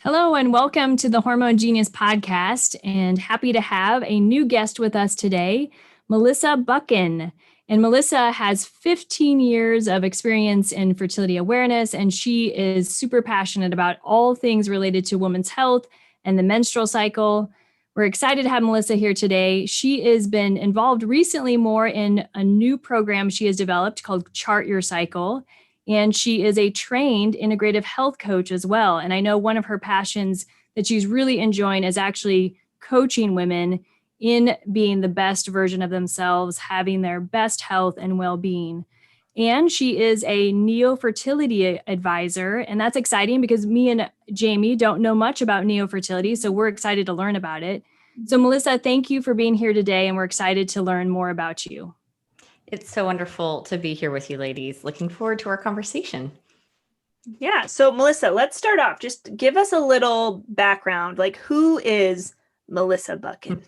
Hello and welcome to the Hormone Genius Podcast, and happy to have a new guest with us today, Melissa Buchan. And Melissa has 15 years of experience in fertility awareness, and she is super passionate about all things related to women's health and the menstrual cycle. We're excited to have Melissa here today. She has been involved recently more in a new program she has developed called Chart Your Cycle. And she is a trained integrative health coach as well. And I know one of her passions that she's really enjoying is actually coaching women in being the best version of themselves, having their best health and well-being. And she is a Neo Fertility advisor. And that's exciting because me and Jamie don't know much about Neo Fertility. So we're excited to learn about it. So Melissa, thank you for being here today. And we're excited to learn more about you. It's so wonderful to be here with you, ladies. Looking forward to our conversation. Yeah. So Melissa, let's start off. Just give us a little background. Like, who is Melissa Buchan?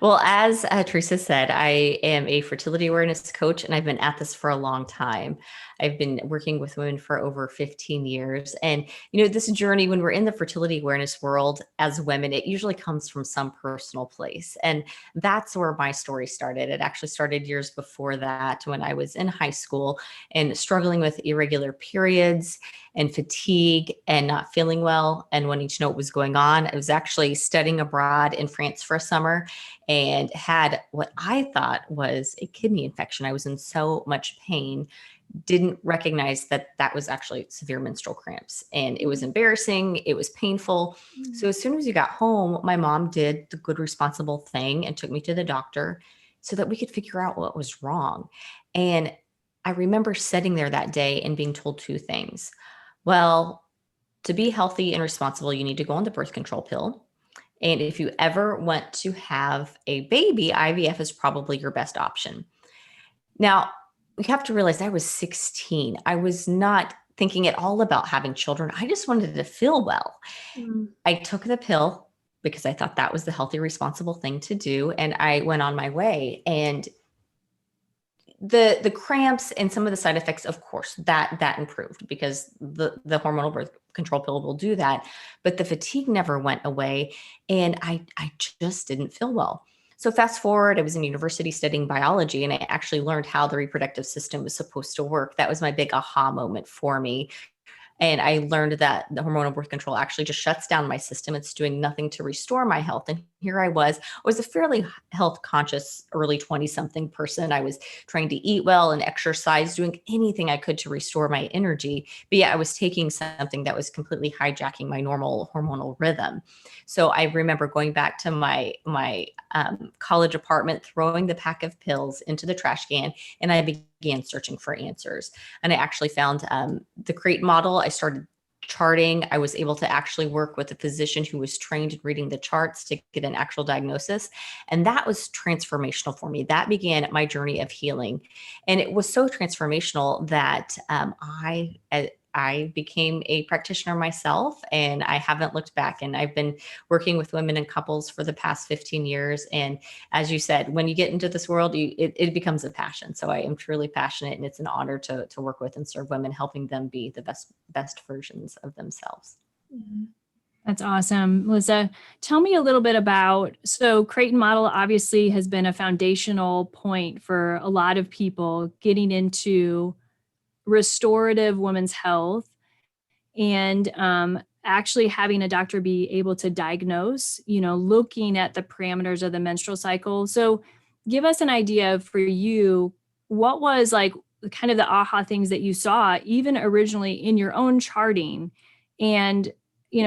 Well, as Teresa said, I am a fertility awareness coach, and I've been at this for a long time. I've been working with women for over 15 years. And, this journey, when we're in the fertility awareness world as women, it usually comes from some personal place. And that's where my story started. It actually started years before that, when I was in high school and struggling with irregular periods and fatigue and not feeling well and wanting to know what was going on. I was actually studying abroad in France for a summer and had what I thought was a kidney infection. I was in so much pain, didn't recognize that that was actually severe menstrual cramps. And it was embarrassing. It was painful. So as soon as we got home, my mom did the good, responsible thing and took me to the doctor so that we could figure out what was wrong. And I remember sitting there that day and being told two things. Well, to be healthy and responsible, you need to go on the birth control pill. And if you ever want to have a baby, IVF is probably your best option. Now, we have to realize I was 16. I was not thinking at all about having children. I just wanted to feel well. I took the pill because I thought that was the healthy, responsible thing to do. And I went on my way. And the cramps and some of the side effects, of course, that improved because the hormonal birth control pill will do that. But the fatigue never went away. And I just didn't feel well. So fast forward, I was in university studying biology, and I actually learned how the reproductive system was supposed to work. That was my big aha moment for me. And I learned that the hormonal birth control actually just shuts down my system. It's doing nothing to restore my health. And here I was a fairly health conscious early 20-something person. I was trying to eat well and exercise, doing anything I could to restore my energy. But yeah, I was taking something that was completely hijacking my normal hormonal rhythm. So I remember going back to my college apartment, throwing the pack of pills into the trash can, and I began searching for answers. And I actually found the CREATE model. I started charting. I was able to actually work with a physician who was trained in reading the charts to get an actual diagnosis. And that was transformational for me. That began my journey of healing. And it was so transformational that I became a practitioner myself, and I haven't looked back. And I've been working with women and couples for the past 15 years. And as you said, when you get into this world, it becomes a passion. So I am truly passionate, and it's an honor to work with and serve women, helping them be the best versions of themselves. That's awesome. Melissa, tell me a little bit about, so Creighton model obviously has been a foundational point for a lot of people getting into restorative women's health and actually having a doctor be able to diagnose, looking at the parameters of the menstrual cycle. So give us an idea for you, what was like kind of the aha things that you saw even originally in your own charting, and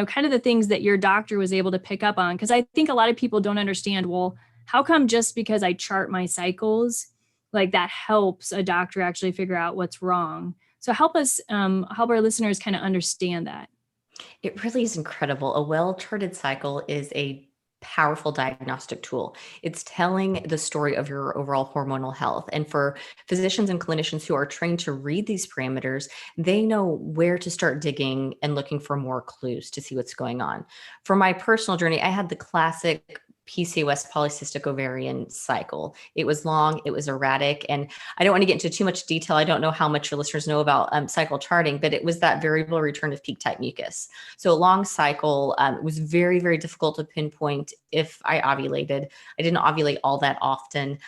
kind of the things that your doctor was able to pick up on? Because I think a lot of people don't understand, well, how come just because I chart my cycles, like that helps a doctor actually figure out what's wrong? So help us, help our listeners kind of understand that. It really is incredible. A well-charted cycle is a powerful diagnostic tool. It's telling the story of your overall hormonal health. And for physicians and clinicians who are trained to read these parameters, they know where to start digging and looking for more clues to see what's going on. For my personal journey, I had the classic PCOS, polycystic ovarian cycle. It was long, it was erratic, and I don't want to get into too much detail. I don't know how much your listeners know about cycle charting, but it was that variable return of peak type mucus. So a long cycle. It was very, very difficult to pinpoint if I ovulated. I didn't ovulate all that often.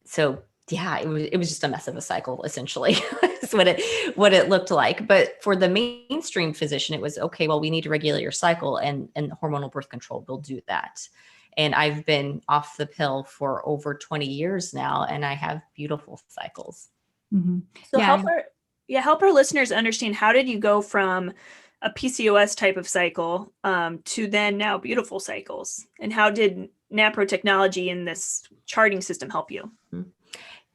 So yeah, it was just a mess of a cycle, essentially. Is what it looked like. But for the mainstream physician, it was okay. Well, we need to regulate your cycle, and hormonal birth control will do that. And I've been off the pill for over 20 years now, and I have beautiful cycles. Mm-hmm. So help our listeners understand, how did you go from a PCOS type of cycle to then now beautiful cycles, and how did NAPRO technology in this charting system help you? Mm-hmm.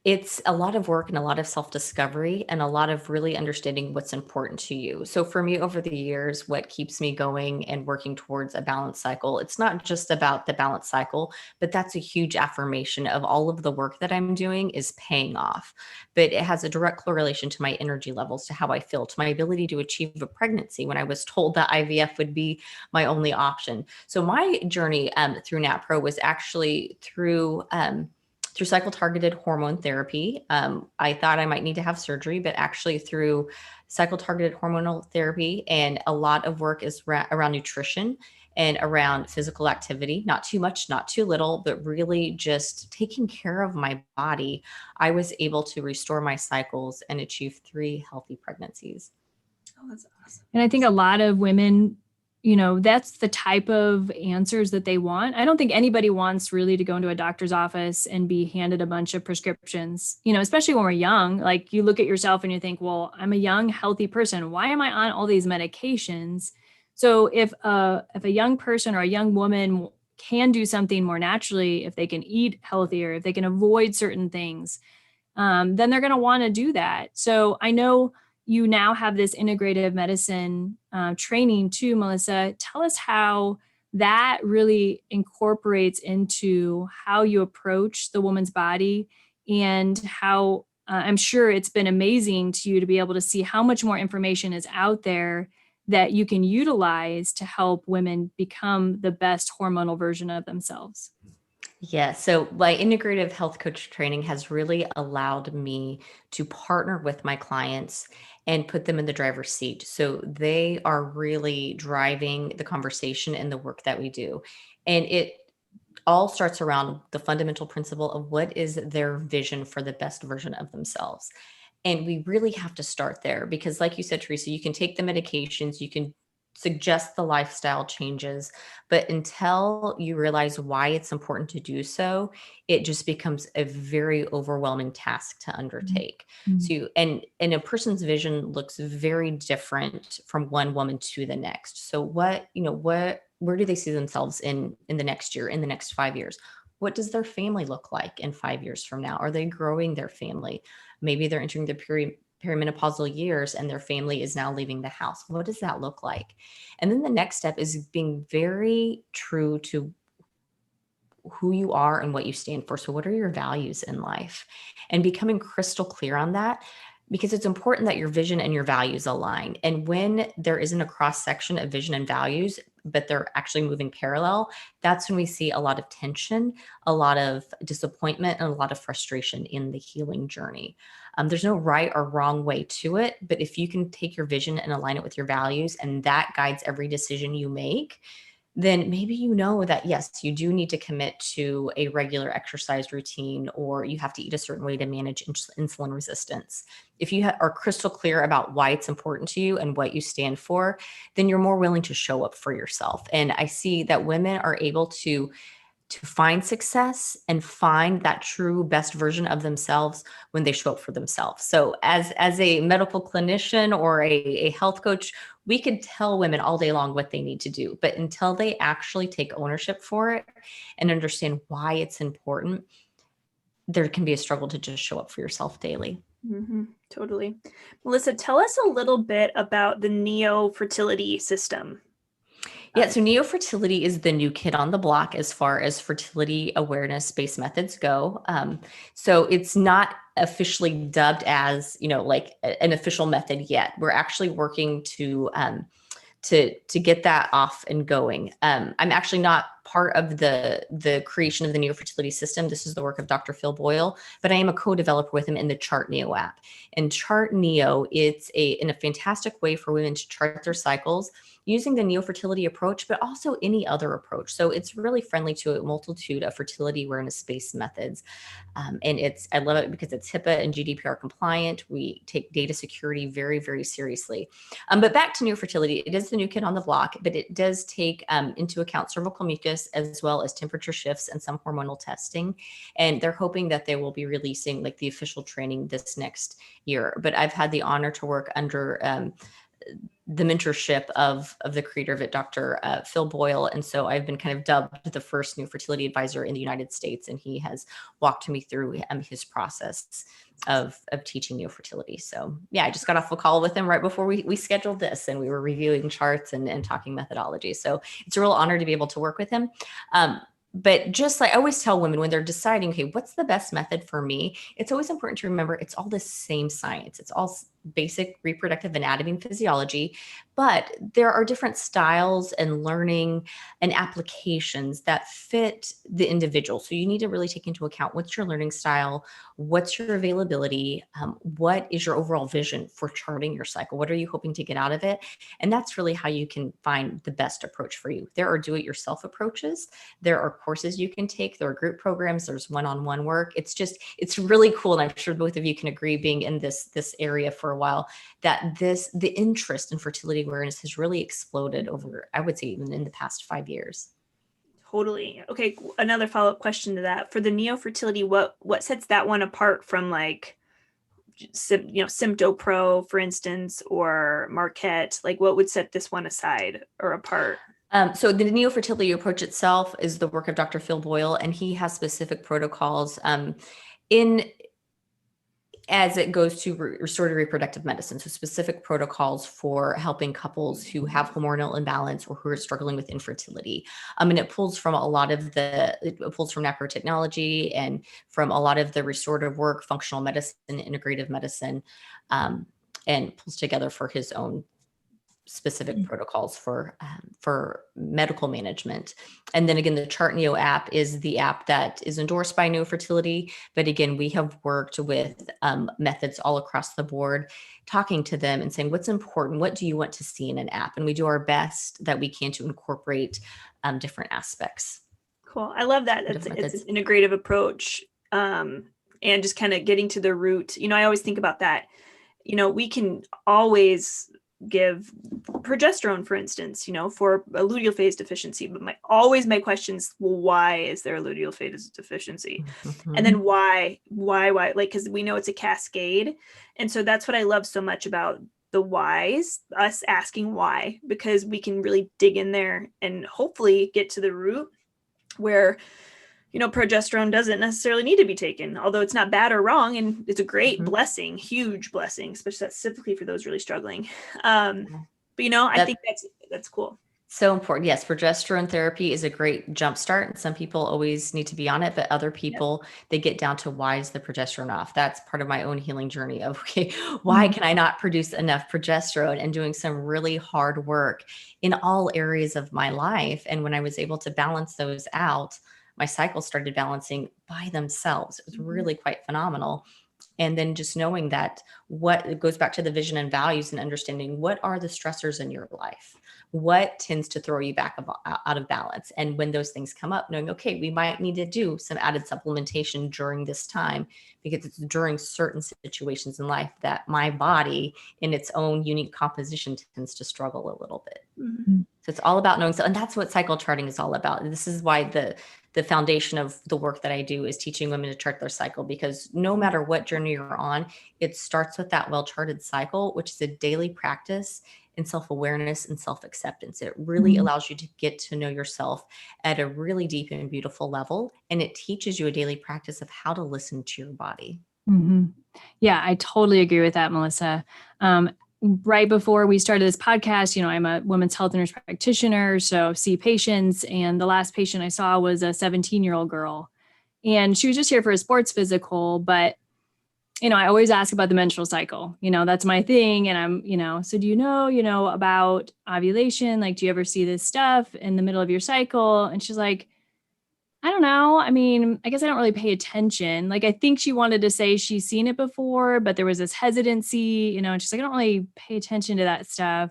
It's a lot of work and a lot of self-discovery and a lot of really understanding what's important to you. So for me, over the years, what keeps me going and working towards a balanced cycle, it's not just about the balanced cycle, but that's a huge affirmation of all of the work that I'm doing is paying off. But it has a direct correlation to my energy levels, to how I feel, to my ability to achieve a pregnancy when I was told that IVF would be my only option. So my journey through NAPRO was actually through cycle targeted hormone therapy. I thought I might need to have surgery, but actually through cycle targeted hormonal therapy, and a lot of work is around nutrition and around physical activity, not too much, not too little, but really just taking care of my body, I was able to restore my cycles and achieve 3 healthy pregnancies. Oh, that's awesome. And I think a lot of women, you know, that's the type of answers that they want. I don't think anybody wants really to go into a doctor's office and be handed a bunch of prescriptions, you know, especially when we're young. Like, you look at yourself and you think, well, I'm a young, healthy person. Why am I on all these medications? So if a young person or a young woman can do something more naturally, if they can eat healthier, if they can avoid certain things, then they're going to want to do that. So I know you now have this integrative medicine training too, Melissa. Tell us how that really incorporates into how you approach the woman's body, and how I'm sure it's been amazing to you to be able to see how much more information is out there that you can utilize to help women become the best hormonal version of themselves. Yeah. So my integrative health coach training has really allowed me to partner with my clients and put them in the driver's seat. So they are really driving the conversation and the work that we do. And it all starts around the fundamental principle of what is their vision for the best version of themselves. And we really have to start there, because like you said, Teresa, you can take the medications, you can suggest the lifestyle changes, but until you realize why it's important to do so, it just becomes a very overwhelming task to undertake. Mm-hmm. So, and a person's vision looks very different from one woman to the next. So where do they see themselves in the next year, in the next 5 years? What does their family look like in 5 years from now? Are they growing their family? Maybe they're entering the perimenopausal years and their family is now leaving the house. What does that look like? And then the next step is being very true to who you are and what you stand for. So what are your values in life? And becoming crystal clear on that, because it's important that your vision and your values align. And when there isn't a cross section of vision and values, but they're actually moving parallel, that's when we see a lot of tension, a lot of disappointment, and a lot of frustration in the healing journey. There's no right or wrong way to it, but if you can take your vision and align it with your values, and that guides every decision you make, then maybe you know that, yes, you do need to commit to a regular exercise routine, or you have to eat a certain way to manage insulin resistance. If you are crystal clear about why it's important to you and what you stand for, then you're more willing to show up for yourself. And I see that women are able to find success and find that true best version of themselves when they show up for themselves. So as a medical clinician or a health coach, we could tell women all day long what they need to do, but until they actually take ownership for it and understand why it's important, there can be a struggle to just show up for yourself daily. Mm-hmm, totally. Melissa, tell us a little bit about the Neo Fertility system. Yeah, so Neo Fertility is the new kid on the block as far as fertility awareness-based methods go. So it's not officially dubbed as, like an official method yet. We're actually working to to get that off and going. I'm actually not part of the creation of the Neo Fertility system. This is the work of Dr. Phil Boyle, but I am a co-developer with him in the Chart Neo app. And Chart Neo, it's a fantastic way for women to chart their cycles using the Neo Fertility approach, but also any other approach. So it's really friendly to a multitude of fertility awareness-based methods. And I love it because it's HIPAA and GDPR compliant. We take data security very, very seriously. But back to Neo Fertility, it is the new kid on the block, but it does take into account cervical mucus as well as temperature shifts and some hormonal testing. And they're hoping that they will be releasing like the official training this next year. But I've had the honor to work under the mentorship of the creator of it, Dr. Phil Boyle. And so I've been kind of dubbed the first new fertility advisor in the United States. And he has walked me through his process of teaching Neo Fertility. So yeah, I just got off a call with him right before we scheduled this, and we were reviewing charts and talking methodology. So it's a real honor to be able to work with him. But just like I always tell women when they're deciding, okay, what's the best method for me? It's always important to remember it's all the same science. It's all basic reproductive anatomy and physiology, but there are different styles and learning and applications that fit the individual. So you need to really take into account what's your learning style, what's your availability, what is your overall vision for charting your cycle? What are you hoping to get out of it? And that's really how you can find the best approach for you. There are do-it-yourself approaches. There are courses you can take. There are group programs. There's one-on-one work. It's really cool. And I'm sure both of you can agree, being in this area for a while, that the interest in fertility awareness has really exploded over, I would say, even in the past 5 years. Totally. Okay. Another follow-up question to that. For the Neo Fertility, what sets that one apart from like, Sympto Pro, for instance, or Marquette? Like what would set this one aside or apart? So the Neo Fertility approach itself is the work of Dr. Phil Boyle, and he has specific protocols as it goes to restorative reproductive medicine. So specific protocols for helping couples who have hormonal imbalance or who are struggling with infertility. And it pulls from it pulls from nanotechnology and from a lot of the restorative work, functional medicine, integrative medicine, and pulls together for his own specific protocols for medical management. And then again, the Chart Neo app is the app that is endorsed by Neo Fertility. But again, we have worked with methods all across the board, talking to them and saying, what's important? What do you want to see in an app? And we do our best that we can to incorporate different aspects. Cool. I love that. It's an integrative approach, and just kind of getting to the root. I always think about that. We can always give progesterone, for instance, for a luteal phase deficiency, but my questions, well, why is there a luteal phase deficiency? Mm-hmm. And then why, like, because we know it's a cascade. And so that's what I love so much about the whys, us asking why, because we can really dig in there and hopefully get to the root where progesterone doesn't necessarily need to be taken, although it's not bad or wrong. And it's a great blessing, huge blessing, especially specifically for those really struggling. But I think that's cool. So important. Yes. Progesterone therapy is a great jumpstart. And some people always need to be on it, but other people, they get down to why is the progesterone off? That's part of my own healing journey of, okay, why can I not produce enough progesterone? And doing some really hard work in all areas of my life. And when I was able to balance those out, my cycles started balancing by themselves. It was really quite phenomenal. And then just knowing that it goes back to the vision and values and understanding what are the stressors in your life, what tends to throw you back out of balance. And when those things come up, knowing, okay, we might need to do some added supplementation during this time, because it's during certain situations in life that my body in its own unique composition tends to struggle a little bit. Mm-hmm. So it's all about knowing. And that's what cycle charting is all about. This is why the foundation of the work that I do is teaching women to chart their cycle, because no matter what journey you're on, it starts with that well-charted cycle, which is a daily practice in self-awareness and self-acceptance. It really allows you to get to know yourself at a really deep and beautiful level. And it teaches you a daily practice of how to listen to your body. Mm-hmm. Yeah, I totally agree with that, Melissa. Right before we started this podcast, I'm a women's health nurse practitioner, so see patients. And the last patient I saw was a 17-year-old girl. And she was just here for a sports physical, but I always ask about the menstrual cycle, that's my thing. And I'm, so do you know, about ovulation? Like, do you ever see this stuff in the middle of your cycle? And she's like, I don't know. I mean, I guess I don't really pay attention. Like, I think she wanted to say she's seen it before, but there was this hesitancy, and she's like, I don't really pay attention to that stuff.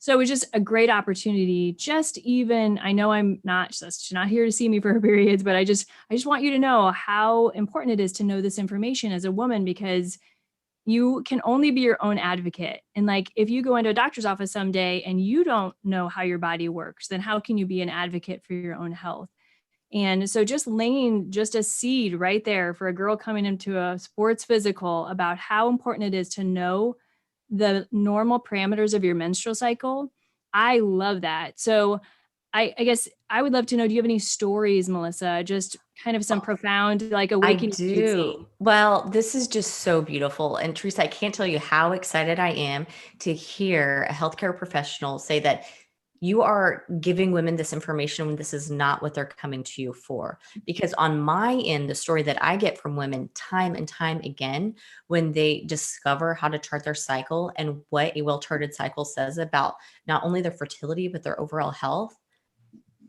So it was just a great opportunity. I know she's not here to see me for her periods, but I just want you to know how important it is to know this information as a woman, because you can only be your own advocate. And like, if you go into a doctor's office someday and you don't know how your body works, then how can you be an advocate for your own health? And so just laying just a seed right there for a girl coming into a sports physical about how important it is to know the normal parameters of your menstrual cycle. I love that. So I guess I would love to know, do you have any stories, Melissa? Just kind of some profound, like, awakening. I do. Well, this is just so beautiful. And Teresa, I can't tell you how excited I am to hear a healthcare professional say that you are giving women this information when this is not what they're coming to you for. Because on my end, the story that I get from women time and time again, when they discover how to chart their cycle and what a well-charted cycle says about not only their fertility, but their overall health,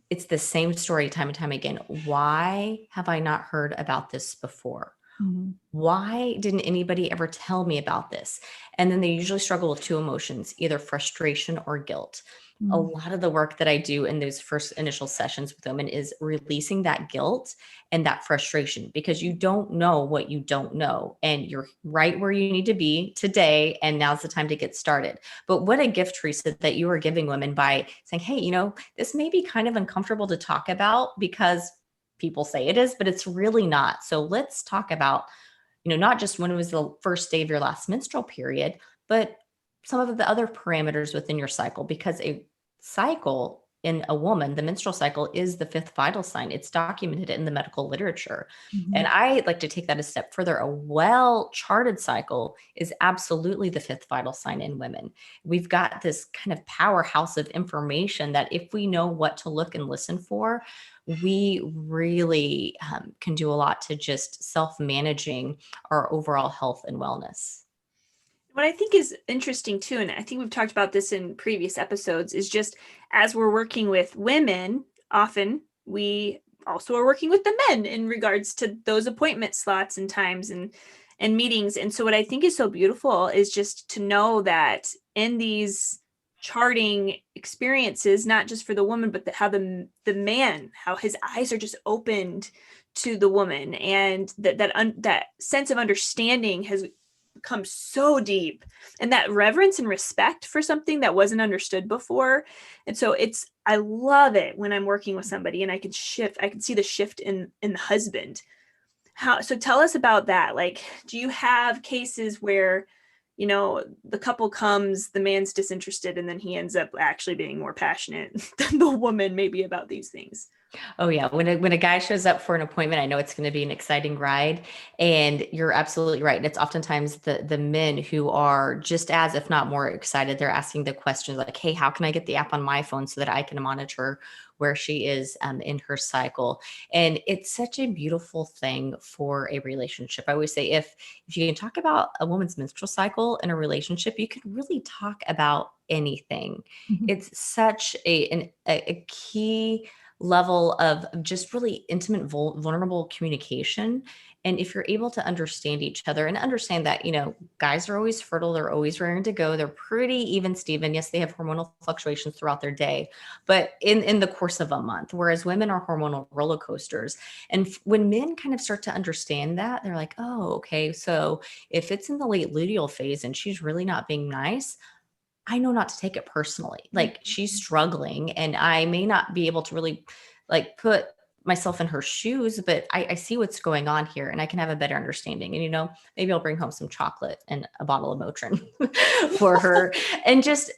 it's the same story time and time again. Why have I not heard about this before? Mm-hmm. Why didn't anybody ever tell me about this? And then they usually struggle with two emotions, either frustration or guilt. Mm-hmm. A lot of the work that I do in those first initial sessions with women is releasing that guilt and that frustration, because you don't know what you don't know. And you're right where you need to be today. And now's the time to get started. But what a gift, Teresa, that you are giving women by saying, hey, this may be kind of uncomfortable to talk about because people say it is, but it's really not. So let's talk about, not just when it was the first day of your last menstrual period, but some of the other parameters within your cycle, because a cycle in a woman, the menstrual cycle, is the fifth vital sign. It's documented in the medical literature. Mm-hmm. And I like to take that a step further. A well-charted cycle is absolutely the fifth vital sign in women. We've got this kind of powerhouse of information that if we know what to look and listen for, we really can do a lot to just self-managing our overall health and wellness. What I think is interesting too, and I think we've talked about this in previous episodes, is just as we're working with women, often we also are working with the men in regards to those appointment slots and times and meetings. And so what I think is so beautiful is just to know that in these charting experiences, not just for the woman, but how the man, how his eyes are just opened to the woman, and that sense of understanding has become so deep, and that reverence and respect for something that wasn't understood before. And so I love it when I'm working with somebody and I can see the shift in the husband. So tell us about that. Like, do you have cases where, the couple comes, the man's disinterested, and then he ends up actually being more passionate than the woman maybe about these things? Oh yeah. When a guy shows up for an appointment, I know it's going to be an exciting ride, and you're absolutely right. And it's oftentimes the men who are just as, if not more excited. They're asking the questions like, hey, how can I get the app on my phone so that I can monitor where she is in her cycle? And it's such a beautiful thing for a relationship. I always say, if you can talk about a woman's menstrual cycle in a relationship, you can really talk about anything. Mm-hmm. It's such a key level of just really intimate, vulnerable communication. And if you're able to understand each other and understand that, guys are always fertile, they're always raring to go, they're pretty even, Steven. Yes, they have hormonal fluctuations throughout their day, but in the course of a month, whereas women are hormonal roller coasters. And when men kind of start to understand that, they're like, oh, okay, so if it's in the late luteal phase and she's really not being nice, I know not to take it personally. Like, she's struggling and I may not be able to really put myself in her shoes, but I see what's going on here and I can have a better understanding. And, maybe I'll bring home some chocolate and a bottle of Motrin for her. And just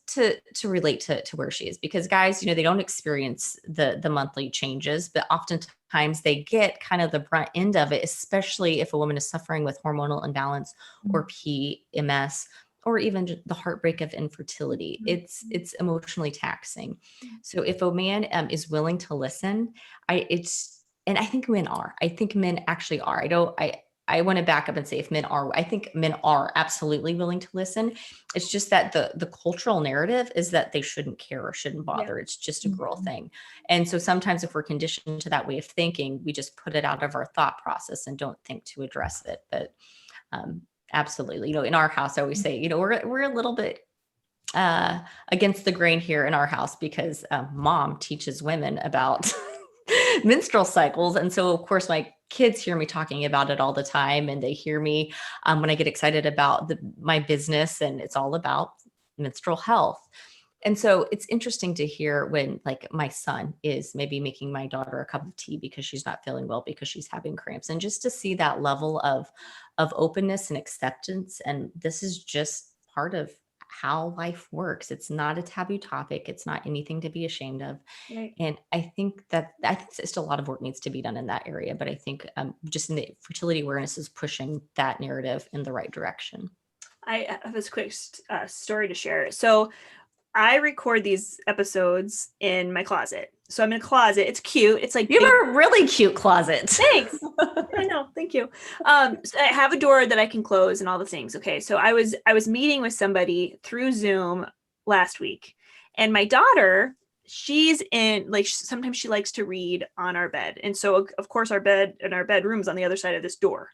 to relate to where she is, because guys, they don't experience the monthly changes, but oftentimes they get kind of the brunt end of it, especially if a woman is suffering with hormonal imbalance or PMS, or even the heartbreak of infertility. It's emotionally taxing. So if a man is willing to listen, and I think men are. I think men actually are. I want to back up and say I think men are absolutely willing to listen. It's just that the cultural narrative is that they shouldn't care or shouldn't bother. Yeah. It's just a girl thing. And so sometimes if we're conditioned to that way of thinking, we just put it out of our thought process and don't think to address it. But absolutely, in our house, I always say, we're a little bit against the grain here in our house because mom teaches women about menstrual cycles. And so of course my kids hear me talking about it all the time, and they hear me when I get excited about my business, and it's all about menstrual health. And so it's interesting to hear when like my son is maybe making my daughter a cup of tea because she's not feeling well because she's having cramps, and just to see that level of openness and acceptance. And this is just part of how life works. It's not a taboo topic. It's not anything to be ashamed of. Right. And I think just a lot of work needs to be done in that area. But I think just in the fertility awareness is pushing that narrative in the right direction. I have this quick story to share. So I record these episodes in my closet. So I'm in a closet. It's cute. It's like you have a really cute closet. Thanks. I know. Thank you. So I have a door that I can close and all the things. Okay. So I was meeting with somebody through Zoom last week, and my daughter, she's in like, sometimes she likes to read on our bed. And so of course our bedroom's on the other side of this door.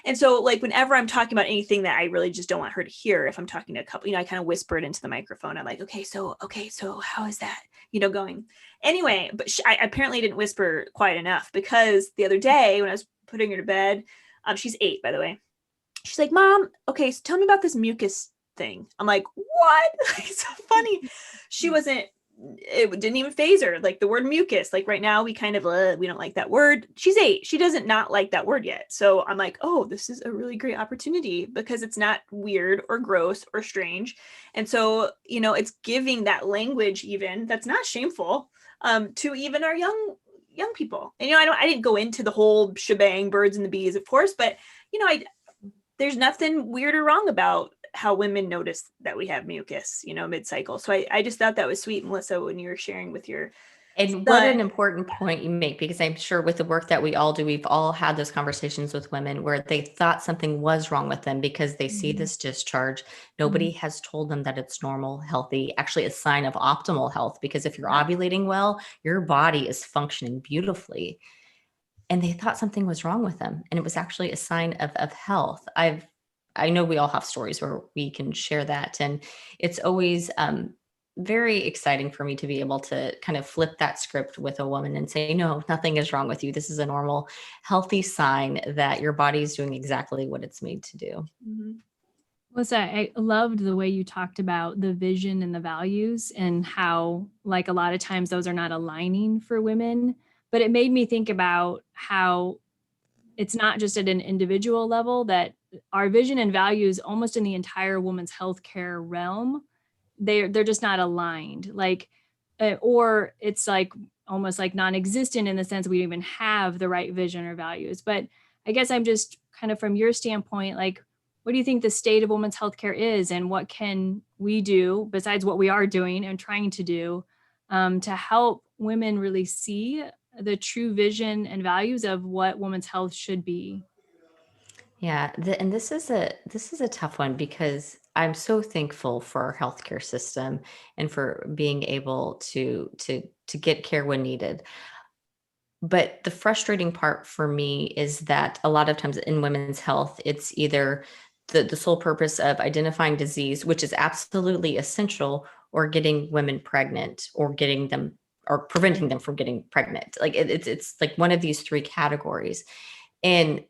And so like whenever I'm talking about anything that I really just don't want her to hear, if I'm talking to a couple, I kind of whisper it into the microphone. I'm like, okay, so how is that, going? Anyway, but I apparently didn't whisper quiet enough, because the other day when I was putting her to bed, she's 8, by the way. She's like, Mom, okay, so tell me about this mucus thing. I'm like, what? It's so funny. It didn't even phase her. Like the word mucus, like right now we kind of, we don't like that word. She's 8. She doesn't not like that word yet. So I'm like, oh, this is a really great opportunity, because it's not weird or gross or strange. And so, it's giving that language even that's not shameful to even our young people. And, I didn't go into the whole shebang, birds and the bees, of course, but, there's nothing weird or wrong about how women notice that we have mucus, mid-cycle. So I just thought that was sweet, Melissa, when you were sharing with your And what an important point you make, because I'm sure with the work that we all do, we've all had those conversations with women where they thought something was wrong with them because they see this discharge. Nobody has told them that it's normal, healthy, actually a sign of optimal health, because if you're ovulating well, your body is functioning beautifully. And they thought something was wrong with them. And it was actually a sign of health. I know we all have stories where we can share that. And it's always very exciting for me to be able to kind of flip that script with a woman and say, no, nothing is wrong with you. This is a normal, healthy sign that your body is doing exactly what it's made to do. Mm-hmm. Melissa, I loved the way you talked about the vision and the values, and how like a lot of times those are not aligning for women. But it made me think about how it's not just at an individual level, that our vision and values almost in the entire woman's healthcare realm, they're just not aligned. Like, or it's like almost like non-existent in the sense we don't even have the right vision or values. But I guess I'm just kind of from your standpoint, like, what do you think the state of women's healthcare is, and what can we do besides what we are doing and trying to do to help women really see the true vision and values of what women's health should be? Yeah, and this is a tough one, because I'm so thankful for our healthcare system and for being able to get care when needed. But the frustrating part for me is that a lot of times in women's health, it's either the sole purpose of identifying disease, which is absolutely essential, or getting women pregnant, or getting them, or preventing them from getting pregnant. Like it's like one of these 3 categories. And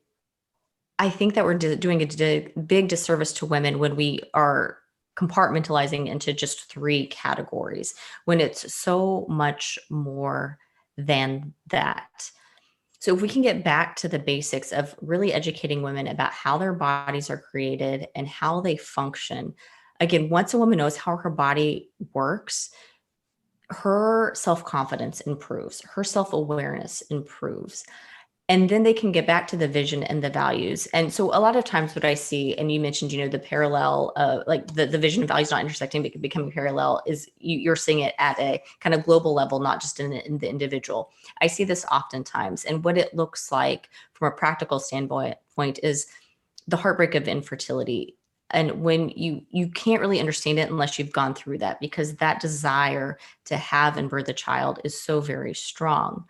I think that we're doing a big disservice to women when we are compartmentalizing into just 3 categories, when it's so much more than that. So if we can get back to the basics of really educating women about how their bodies are created and how they function. Again, once a woman knows how her body works, her self-confidence improves, her self-awareness improves. And then they can get back to the vision and the values. And so a lot of times what I see, and you mentioned, the parallel, like the vision and values not intersecting, but becoming parallel, is you're seeing it at a kind of global level, not just in the individual. I see this oftentimes. And what it looks like from a practical standpoint is the heartbreak of infertility. And when you can't really understand it unless you've gone through that, because that desire to have and birth a child is so very strong.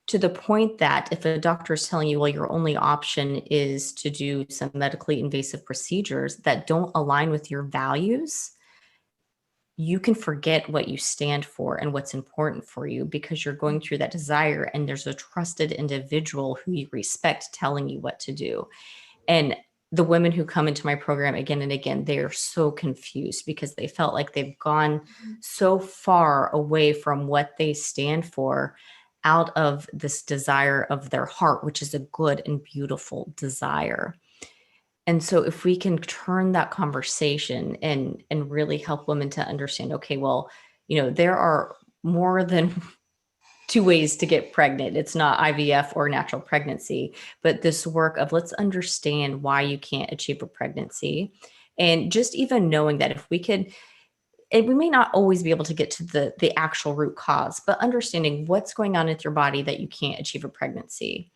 To the point that if a doctor is telling you, well, your only option is to do some medically invasive procedures that don't align with your values, you can forget what you stand for and what's important for you, because you're going through that desire and there's a trusted individual who you respect telling you what to do. And the women who come into my program again and again, they are so confused because they felt like they've gone so far away from what they stand for, out of this desire of their heart, which is a good and beautiful desire. And so if we can turn that conversation and really help women to understand, okay, well, there are more than 2 ways to get pregnant. It's not IVF or natural pregnancy, but this work of let's understand why you can't achieve a pregnancy. And just even knowing that if we could, and we may not always be able to get to the actual root cause, but understanding what's going on with your body that you can't achieve a pregnancy.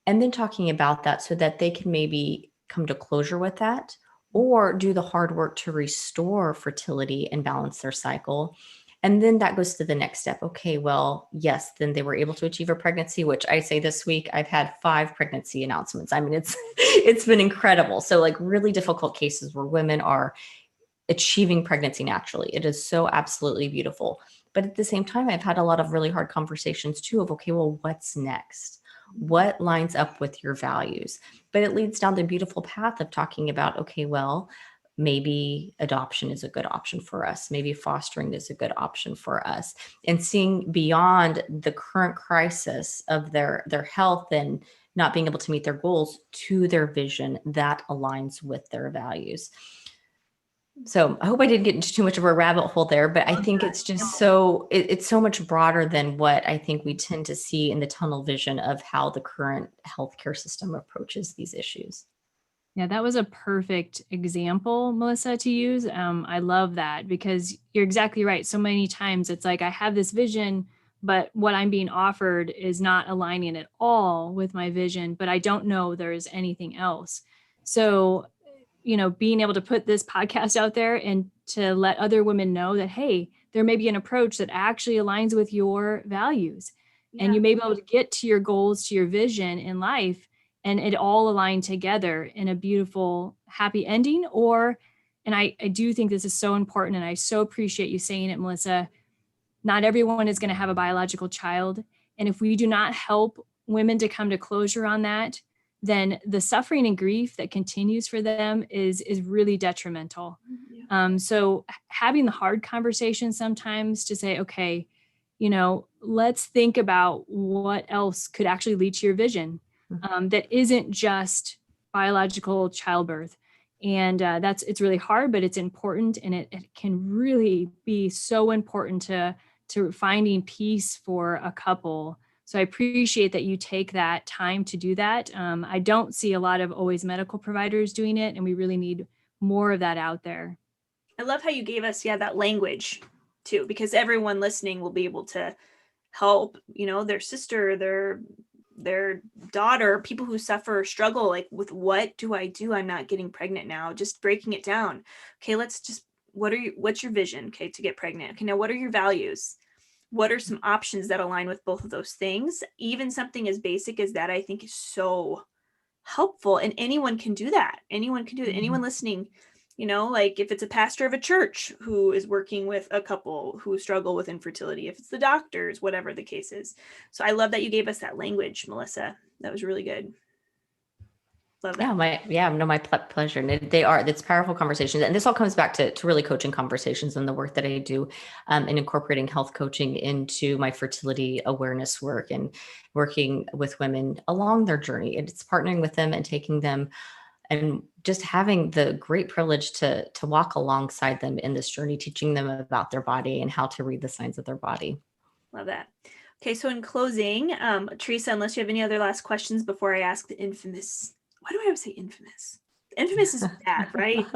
And then talking about that so that they can maybe come to closure with that, or do the hard work to restore fertility and balance their cycle. And then that goes to the next step. Okay, well, yes, then they were able to achieve a pregnancy, which I say this week, I've had 5 pregnancy announcements. I mean, it's been incredible. So like really difficult cases where women are achieving pregnancy naturally. It is so absolutely beautiful. But at the same time, I've had a lot of really hard conversations too of, okay, well, what's next? What lines up with your values? But it leads down the beautiful path of talking about, okay, well, maybe adoption is a good option for us. Maybe fostering is a good option for us. And seeing beyond the current crisis of their health and not being able to meet their goals to their vision that aligns with their values. So I hope I didn't get into too much of a rabbit hole there, but I think it's just it's so much broader than what I think we tend to see in the tunnel vision of how the current healthcare system approaches these issues. Yeah, that was a perfect example, Melissa, to use. I love that, because you're exactly right. So many times it's like I have this vision, but what I'm being offered is not aligning at all with my vision, but I don't know there's anything else. So, being able to put this podcast out there and to let other women know that, hey, there may be an approach that actually aligns with your values, and you may be able to get to your goals, to your vision in life, and it all aligned together in a beautiful, happy ending. And I do think this is so important, and I so appreciate you saying it, Melissa. Not everyone is going to have a biological child. And if we do not help women to come to closure on that, then the suffering and grief that continues for them is really detrimental. So having the hard conversation sometimes to say, okay, let's think about what else could actually lead to your vision. That isn't just biological childbirth. And it's really hard, but it's important. And it can really be so important to finding peace for a couple. So I appreciate that you take that time to do that. I don't see a lot of always medical providers doing it, and we really need more of that out there. I love how you gave us, that language too, because everyone listening will be able to help, their sister, their daughter, people who suffer or struggle, like with what do I do? I'm not getting pregnant now. Just breaking it down. Okay, what's your vision? Okay, to get pregnant. Okay, now what are your values? What are some options that align with both of those things? Even something as basic as that, I think, is so helpful. And anyone can do that. Anyone can do it. Anyone listening, like if it's a pastor of a church who is working with a couple who struggle with infertility, if it's the doctors, whatever the case is. So I love that you gave us that language, Melissa. That was really good. Love that. My pleasure. And it's powerful conversations. And this all comes back to really coaching conversations and the work that I do and incorporating health coaching into my fertility awareness work and working with women along their journey. And it's partnering with them and taking them and just having the great privilege to walk alongside them in this journey, teaching them about their body and how to read the signs of their body. Love that. Okay, so in closing, Teresa, unless you have any other last questions before I ask the infamous, why do I always say infamous? Infamous is bad, right?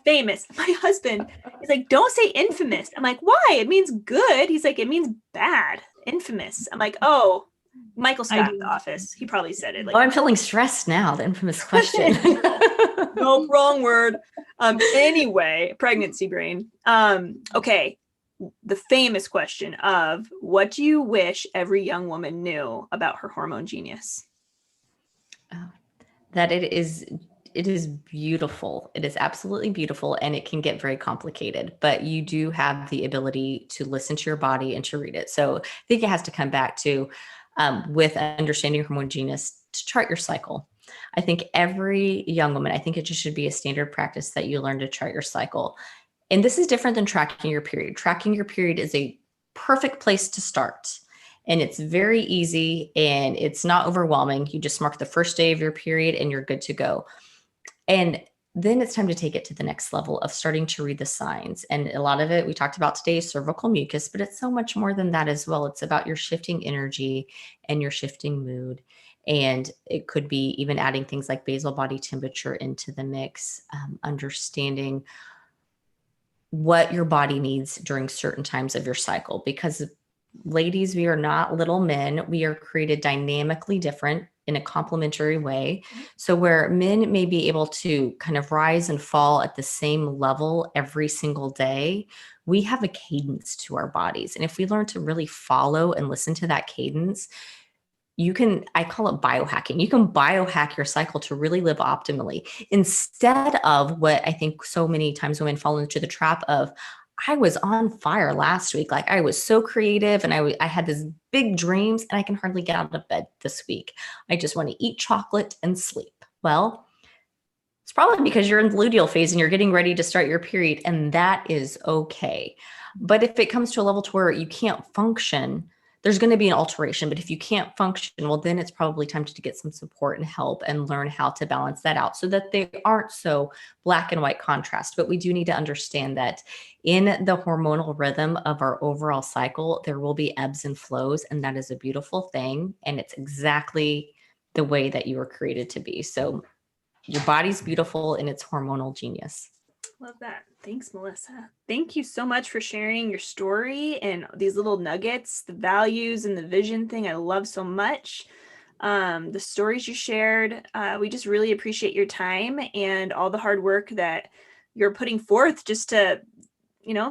Famous. My husband is like, don't say infamous. I'm like, why? It means good. He's like, it means bad. Infamous. I'm like, oh, Michael Scott at The Office. He probably said it. Like, I'm feeling stressed now. The infamous question. Nope, wrong word. Anyway, pregnancy brain. Okay. The famous question of, what do you wish every young woman knew about her hormone genius? That it is beautiful. It is absolutely beautiful, and it can get very complicated, but you do have the ability to listen to your body and to read it. So I think it has to come back to, with understanding hormone genius, to chart your cycle. I think every young woman, I think it just should be a standard practice that you learn to chart your cycle. And this is different than tracking your period. Tracking your period is a perfect place to start. And it's very easy and it's not overwhelming. You just mark the first day of your period and you're good to go. And then it's time to take it to the next level of starting to read the signs. And a lot of it we talked about today is cervical mucus, but it's so much more than that as well. It's about your shifting energy and your shifting mood. And it could be even adding things like basal body temperature into the mix, understanding what your body needs during certain times of your cycle. Because ladies, we are not little men. We are created dynamically different in a complementary way. So where men may be able to kind of rise and fall at the same level every single day, we have a cadence to our bodies. And if we learn to really follow and listen to that cadence, you can, I call it biohacking. You can biohack your cycle to really live optimally, instead of what I think so many times women fall into the trap of, I was on fire last week. Like, I was so creative and I had these big dreams and I can hardly get out of bed this week. I just want to eat chocolate and sleep. Well, it's probably because you're in the luteal phase and you're getting ready to start your period, and that is okay. But if it comes to a level to where you can't function, there's going to be an alteration. But if you can't function, well, then it's probably time to get some support and help and learn how to balance that out so that they aren't so black and white contrast. But we do need to understand that in the hormonal rhythm of our overall cycle, there will be ebbs and flows, and that is a beautiful thing. And it's exactly the way that you were created to be. So your body's beautiful in its hormonal genius. Love that. Thanks, Melissa. Thank you so much for sharing your story and these little nuggets, the values and the vision thing I love so much. The stories you shared, we just really appreciate your time and all the hard work that you're putting forth just to,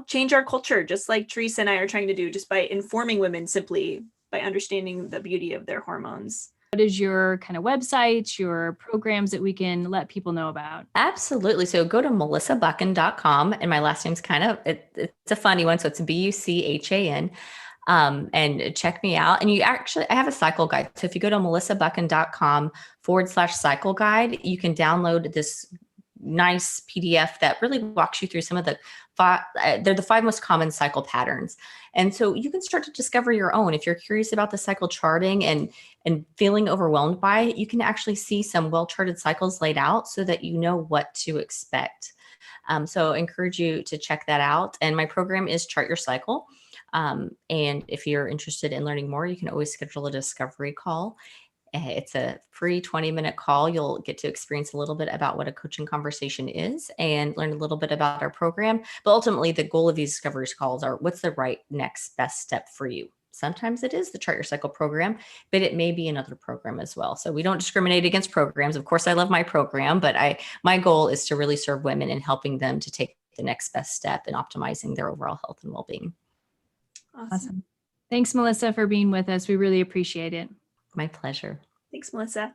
change our culture, just like Teresa and I are trying to do, just by informing women simply by understanding the beauty of their hormones. What is your kind of website, your programs that we can let people know about? Absolutely. So go to melissabuchan.com, and my last name's it's a funny one. So it's Buchan, and check me out. And I have a cycle guide. So if you go to melissabuchan.com/cycle guide, you can download this nice PDF that really walks you through some of the they're the 5 most common cycle patterns. And so you can start to discover your own. If you're curious about the cycle charting and feeling overwhelmed by it, you can actually see some well-charted cycles laid out so that you know what to expect. So I encourage you to check that out. And my program is Chart Your Cycle. And if you're interested in learning more, you can always schedule a discovery call. It's a free 20-minute call. You'll get to experience a little bit about what a coaching conversation is and learn a little bit about our program. But ultimately, the goal of these discovery calls are, what's the right next best step for you? Sometimes it is the Chart Your Cycle program, but it may be another program as well. So we don't discriminate against programs. Of course, I love my program, but my goal is to really serve women and helping them to take the next best step in optimizing their overall health and well-being. Awesome. Thanks, Melissa, for being with us. We really appreciate it. My pleasure. Thanks, Melissa.